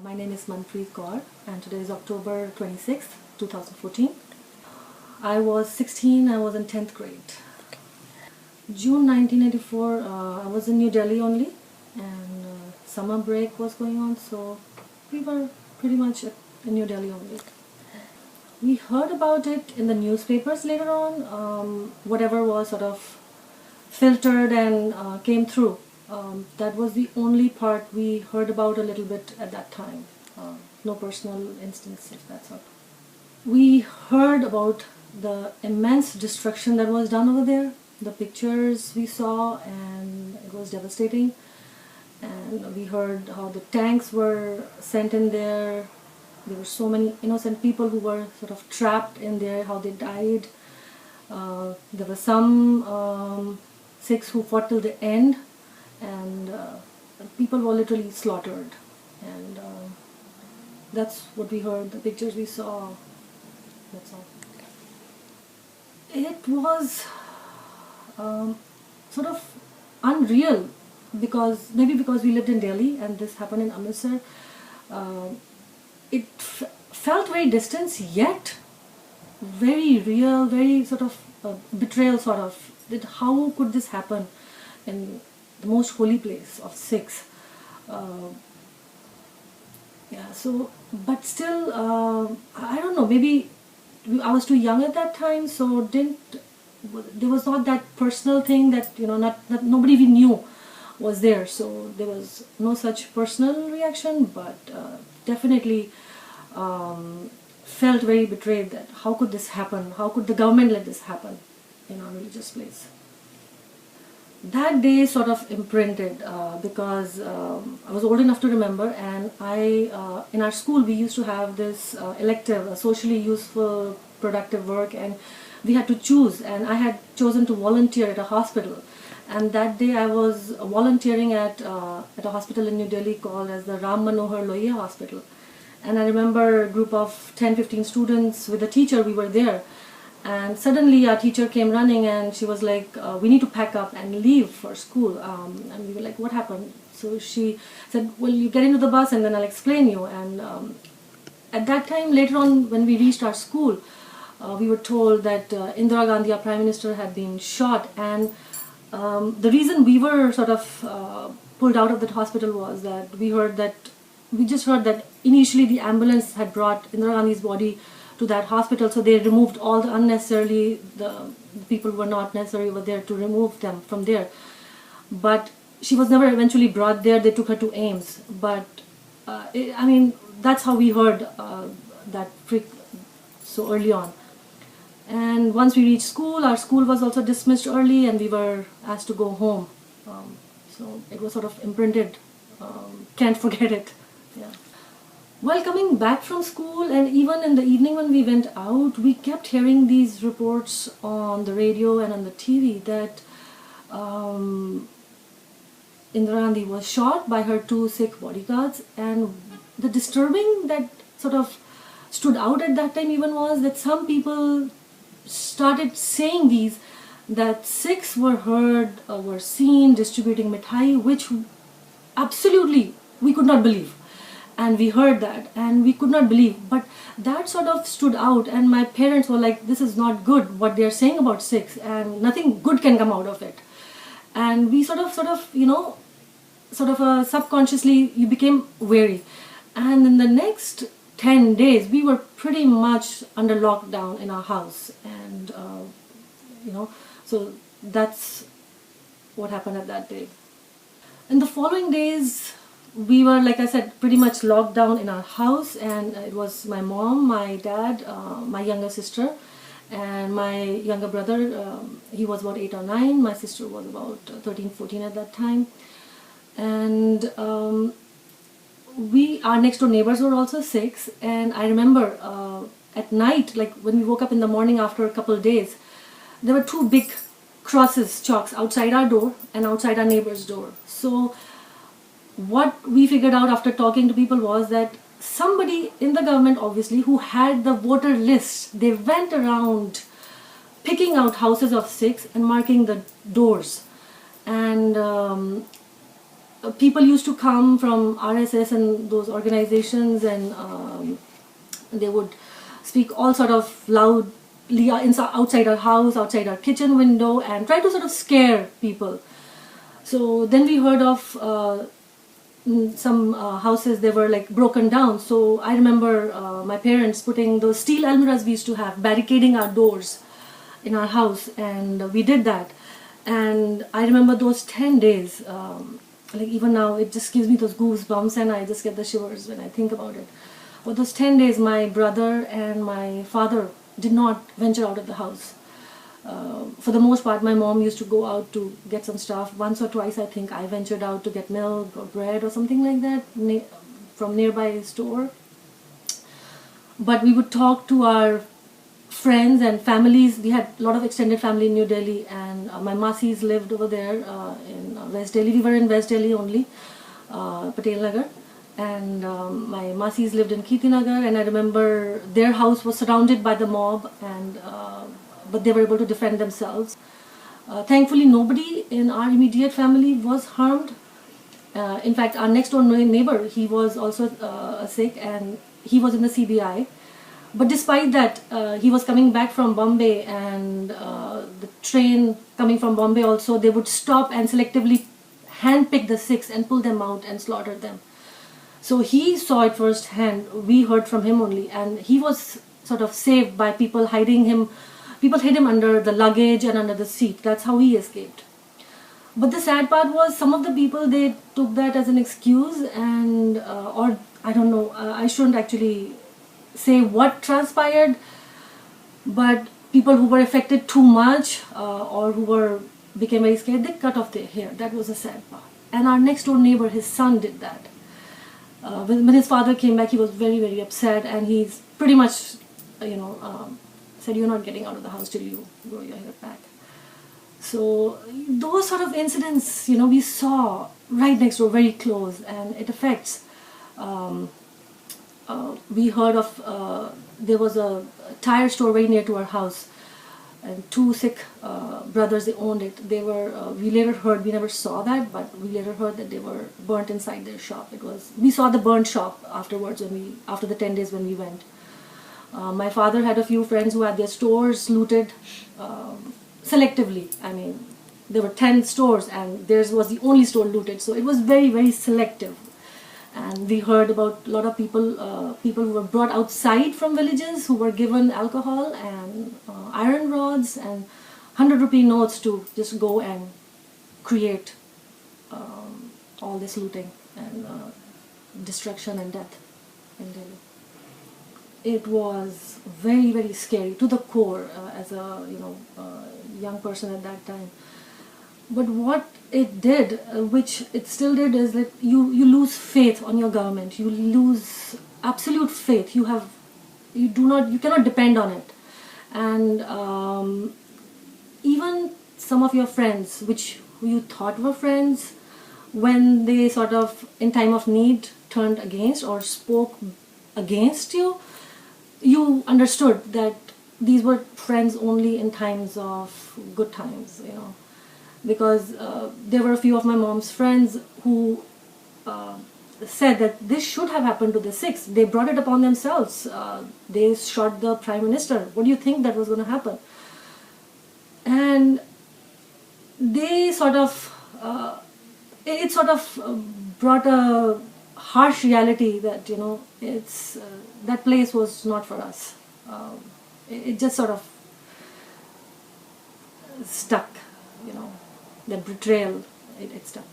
My name is Manpreet Kaur and today is October 26th, 2014. I was 16, I was in 10th grade. June 1984, I was in New Delhi only and summer break was going on, so we were pretty much in New Delhi only. We heard about it in the newspapers later on, whatever was sort of filtered and came through. That was the only part we heard about a little bit at that time. No personal instances, that sort. We heard about the immense destruction that was done over there, the pictures we saw, and it was devastating. And we heard how the tanks were sent in there. There were so many innocent people who were sort of trapped in there, how they died. There were some Sikhs who fought till the end, and people were literally slaughtered. And that's what we heard, the pictures we saw, that's all. It was sort of unreal, maybe because we lived in Delhi and this happened in Amritsar. It felt very distant, yet very real, very sort of betrayal sort of. That how could this happen in the most holy place of Sikhs? But still, I don't know, maybe I was too young at that time, so there was not that personal thing that, nobody we knew was there, so there was no such personal reaction, but definitely felt very betrayed that how could this happen, how could the government let this happen in our religious place. That day sort of imprinted because I was old enough to remember, and in our school we used to have this elective, a socially useful, productive work, and we had to choose, and I had chosen to volunteer at a hospital. And that day I was volunteering at a hospital in New Delhi called as the Ram Manohar Lohia Hospital. And I remember a group of 10-15 students with a teacher, we were there. And suddenly our teacher came running and she was like, we need to pack up and leave for school. And we were like, what happened? So she said, well, you get into the bus and then I'll explain you. And at that time, later on, when we reached our school, we were told that Indira Gandhi, our Prime Minister, had been shot. And the reason we were sort of pulled out of that hospital was that we just heard that initially the ambulance had brought Indira Gandhi's body to that hospital, so they removed all the the people who were not necessary over there to remove them from there. But she was never eventually brought there, they took her to AIMS. But that's how we heard that so early on. And once we reached school, our school was also dismissed early and we were asked to go home. So it was sort of imprinted, can't forget it. Yeah. Well, coming back from school and even in the evening when we went out, we kept hearing these reports on the radio and on the TV that Indira Gandhi was shot by her 2 Sikh bodyguards. And the disturbing that sort of stood out at that time even was that some people started saying that Sikhs were heard or were seen distributing mithai, which absolutely we could not believe. And we heard that and we could not believe, but that sort of stood out, and my parents were like, this is not good what they're saying about Sikhs and nothing good can come out of it. And we sort of subconsciously you became wary. And in the next 10 days we were pretty much under lockdown in our house, and so that's what happened at that day. In the following days we were, like I said, pretty much locked down in our house, and it was my mom, my dad, my younger sister, and my younger brother. He was about 8 or 9, my sister was about 13, 14 at that time. And our next door neighbors were also Sikhs, and I remember at night, like when we woke up in the morning after a couple of days, there were 2 big crosses, chalks, outside our door and outside our neighbor's door. So what we figured out after talking to people was that somebody in the government, obviously, who had the voter list, they went around picking out houses of Sikhs and marking the doors. And people used to come from RSS and those organizations, and they would speak all sort of loudly outside our house, outside our kitchen window, and try to sort of scare people. So then we heard of some houses, they were like broken down. So I remember my parents putting those steel almirahs we used to have, barricading our doors in our house, and we did that. And I remember those 10 days, like even now it just gives me those goosebumps, and I just get the shivers when I think about it. But those 10 days, my brother and my father did not venture out of the house. For the most part, my mom used to go out to get some stuff. Once or twice, I think I ventured out to get milk or bread or something like that from nearby store. But we would talk to our friends and families. We had a lot of extended family in New Delhi, and my masis lived over there in West Delhi. We were in West Delhi only, Patel Nagar. And my masis lived in Kirti Nagar, and I remember their house was surrounded by the mob, and but they were able to defend themselves. Thankfully, nobody in our immediate family was harmed. In fact, our next door neighbor, he was also a Sikh, and he was in the CBI. But despite that, he was coming back from Bombay, and the train coming from Bombay also, they would stop and selectively handpick the Sikhs and pull them out and slaughter them. So he saw it firsthand. We heard from him only, and he was sort of saved by people hiding him. People hid him under the luggage and under the seat. That's how he escaped. But the sad part was, some of the people, they took that as an excuse, and or I don't know, I shouldn't actually say what transpired, but people who were affected too much or who became very scared, they cut off their hair. That was a sad part. And our next door neighbor, his son did that. When his father came back, he was very, very upset, and he's pretty much, said, "You're not getting out of the house till you grow your hair back." So those sort of incidents, we saw right next door, very close, and it affects. We heard of, there was a tire store very near to our house, and two Sikh brothers, they owned it. They were, we later heard, we never saw that, but we later heard that they were burnt inside their shop. We saw the burnt shop afterwards, after the 10 days when we went. My father had a few friends who had their stores looted selectively. I mean, there were 10 stores, and theirs was the only store looted. So it was very, very selective. And we heard about a lot of people who were brought outside from villages, who were given alcohol and iron rods and 100-rupee notes to just go and create all this looting and destruction and death in Delhi. It was very, very scary to the core as a young person at that time. But what it did, which it still did, is that you lose faith on your government. You lose absolute faith. You cannot depend on it. And even some of your friends, who you thought were friends, when they sort of, in time of need, turned against or spoke against you, you understood that these were friends only in times of good times, because there were a few of my mom's friends who said that this should have happened to the Sikhs. They brought it upon themselves. They shot the Prime Minister. What do you think that was going to happen? And they sort of, it sort of brought a harsh reality that, that place was not for us. It just sort of stuck, that betrayal, it stuck.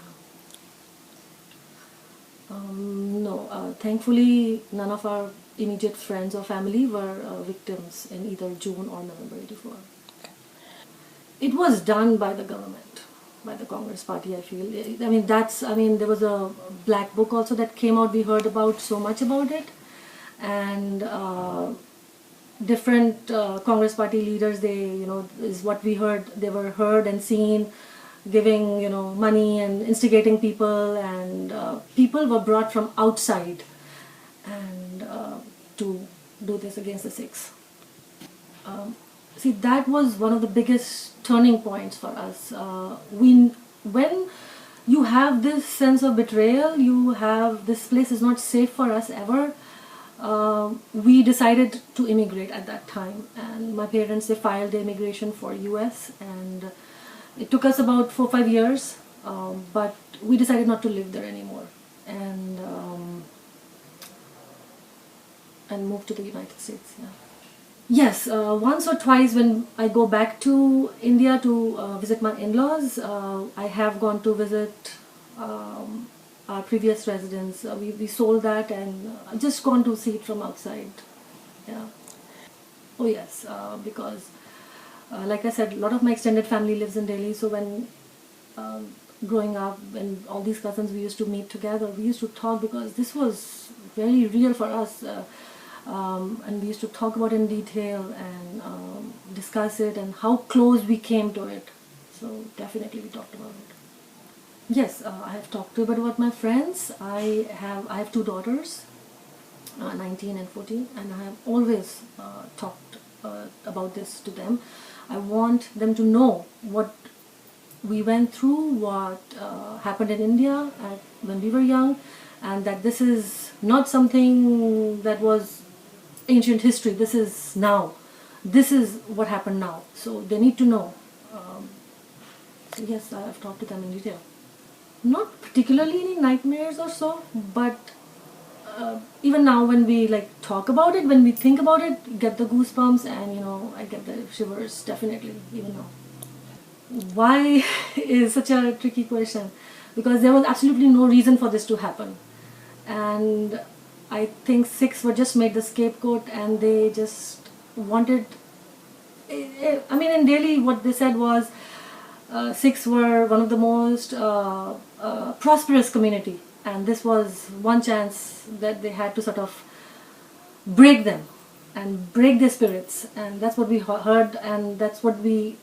No, thankfully none of our immediate friends or family were victims in either June or November 84. It was done by the government, by the Congress party, I feel. There was a black book also that came out. We heard about so much about it, and different Congress party leaders, is what we heard, they were heard and seen giving, money and instigating people, and people were brought from outside and to do this against the Sikhs. See, that was one of the biggest turning points for us. When you have this sense of betrayal. You have, this place is not safe for us ever. We decided to immigrate at that time, and my parents, they filed the immigration for US, and it took us about 4-5 years, but we decided not to live there anymore, and moved to the United States. Yeah. Yes, once or twice when I go back to India to visit my in-laws, I have gone to visit our previous residence. We sold that and just gone to see it from outside. Yeah. Oh yes, because like I said, a lot of my extended family lives in Delhi. So when growing up, when all these cousins, we used to meet together, we used to talk, because this was very real for us. And we used to talk about it in detail and discuss it and how close we came to it. So definitely we talked about it. Yes, I have talked a bit about my friends. I have 2 daughters, 19 and 14, and I have always talked about this to them. I want them to know what we went through, what happened in India when we were young, and that this is not something that was ancient history. This is now. This is what happened now. So they need to know. So yes, I have talked to them in detail. Not particularly any nightmares or so, but even now when we talk about it, when we think about it, get the goosebumps, and I get the shivers definitely even now. Why is such a tricky question? Because there was absolutely no reason for this to happen, and I think Sikhs were just made the scapegoat, and they just wanted. I mean, in Delhi, what they said was Sikhs were one of the most prosperous community, and this was one chance that they had to sort of break them and break their spirits, and that's what we heard, and that's what we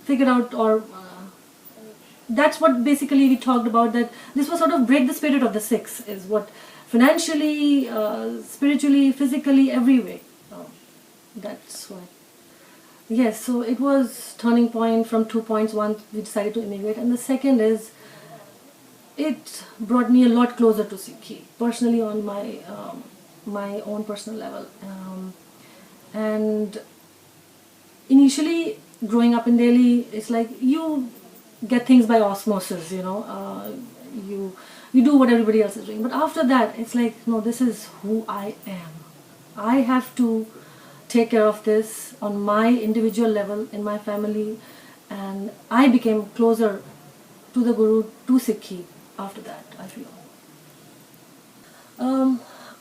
figured out, or that's what basically we talked about, that this was sort of break the spirit of the Sikhs, is what, financially, spiritually, physically, every way. That's why. Yes, so it was turning point from 2 points. One, we decided to immigrate, and the second is it brought me a lot closer to Sikhi, personally, on my own personal level. And initially, growing up in Delhi, it's like you get things by osmosis, you do what everybody else is doing. But after that, it's like, no, this is who I am. I have to take care of this on my individual level in my family, and I became closer to the Guru, to Sikhi after that, I feel.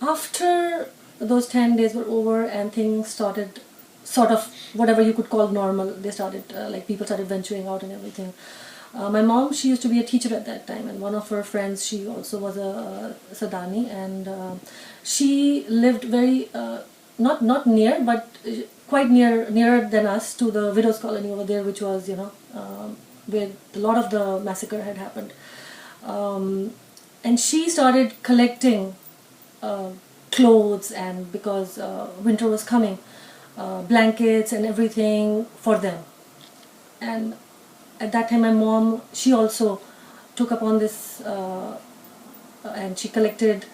After those 10 days were over and things started sort of whatever you could call normal, they started, people started venturing out and everything. My mom, she used to be a teacher at that time, and one of her friends, she also was a Sadani, and she lived very, not near, but quite nearer than us, to the widows' colony over there, which was, where a lot of the massacre had happened. And she started collecting clothes, and because winter was coming, blankets and everything for them. And at that time, my mom, she also took upon this, and she collected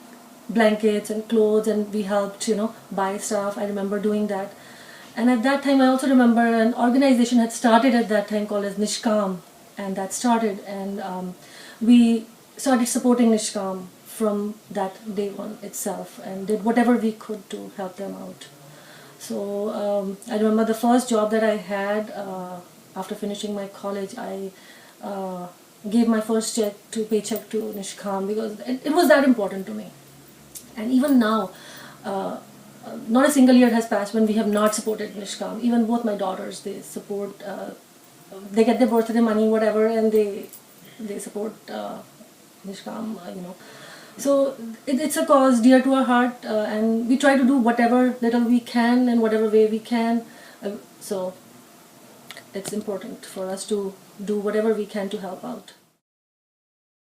blankets and clothes, and we helped, buy stuff. I remember doing that. And at that time, I also remember an organization had started at that time called as Nishkam, and that started, and we started supporting Nishkam from that day on itself, and did whatever we could to help them out. So I remember the first job that I had after finishing my college, I gave my first paycheck to Nishkam, because it was that important to me. And even now, not a single year has passed when we have not supported Nishkam. Even both my daughters, they support, they get their birthday money, whatever, and they support Nishkam, So it's a cause dear to our heart, and we try to do whatever little we can in whatever way we can. So it's important for us to do whatever we can to help out.